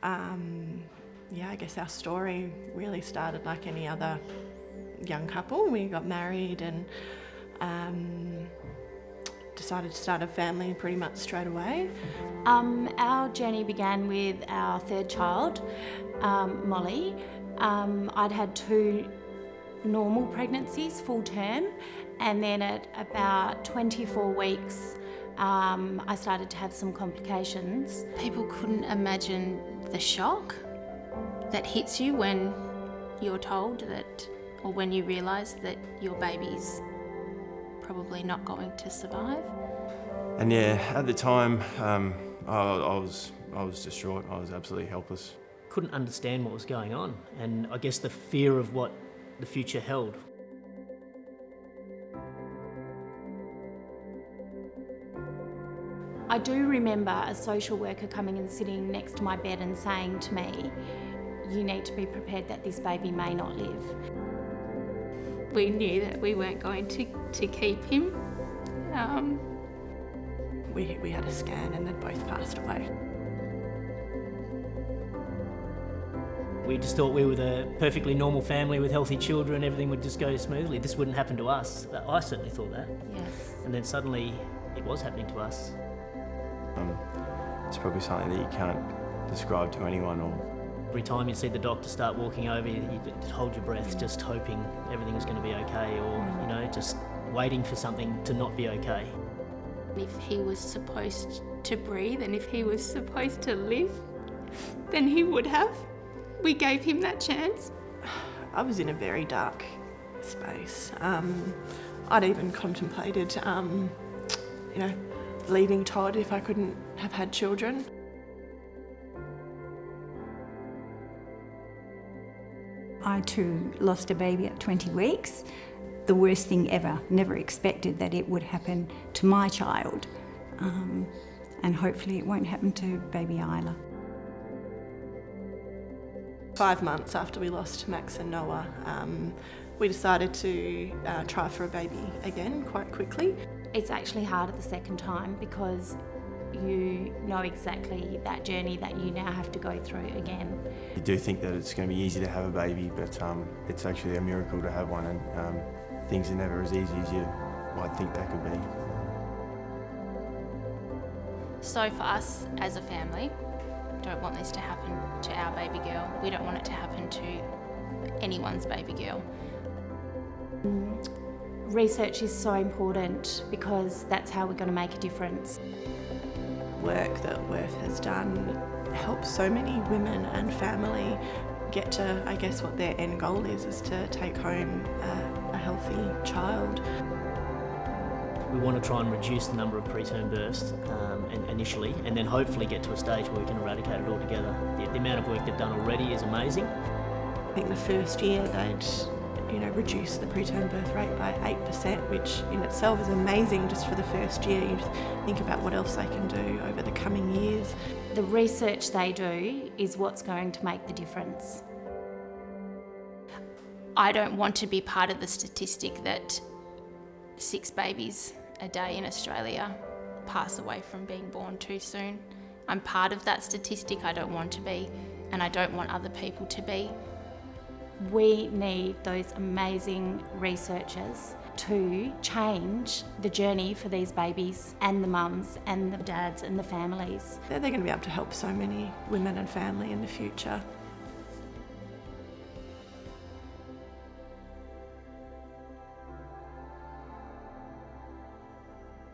I guess our story really started like any other young couple. We got married and decided to start a family pretty much straight away. Our journey began with our third child, Molly. I'd had 2 normal pregnancies, full term, and then at about 24 weeks, I started to have some complications. People couldn't imagine the shock that hits you when you're told that, or when you realise that your baby's probably not going to survive. And yeah, at the time, I was distraught. I was absolutely helpless. Couldn't understand what was going on, and I guess the fear of what the future held. I do remember a social worker coming and sitting next to my bed and saying to me, "You need to be prepared that this baby may not live." We knew that we weren't going to keep him. We had a scan and they'd both passed away. We just thought we were the perfectly normal family with healthy children, everything would just go smoothly. This wouldn't happen to us. I certainly thought that. Yes. And then suddenly it was happening to us. It's probably something that you can't describe to anyone. Or Every time you see the doctor start walking over, you hold your breath, just hoping everything was going to be okay, or just waiting for something to not be okay. If he was supposed to breathe and if he was supposed to live, then he would have. We gave him that chance. I was in a very dark space. I'd even contemplated, leaving Todd if I couldn't have had children. I too lost a baby at 20 weeks. The worst thing ever. Never expected that it would happen to my child. And hopefully it won't happen to baby Isla. 5 months after we lost Max and Noah, we decided to try for a baby again quite quickly. It's actually harder the second time because you know exactly that journey that you now have to go through again. you do think that it's going to be easy to have a baby, but it's actually a miracle to have one, and things are never as easy as you might think they could be. So for us as a family, we don't want this to happen to our baby girl. We don't want it to happen to anyone's baby girl. Research is so important because that's how we're going to make a difference. Work that Worth has done helps so many women and family get to, I guess, what their end goal is to take home a healthy child. We want to try and reduce the number of preterm births initially, and then hopefully get to a stage where we can eradicate it altogether. The amount of work they've done already is amazing. I think the first year they'd reduce the preterm birth rate by 8%, which in itself is amazing just for the first year. You think about what else they can do over the coming years. The research they do is what's going to make the difference. I don't want to be part of the statistic that 6 babies a day in Australia pass away from being born too soon. I'm part of that statistic. I don't want to be, and I don't want other people to be. We need those amazing researchers to change the journey for these babies and the mums and the dads and the families. They're going to be able to help so many women and family in the future.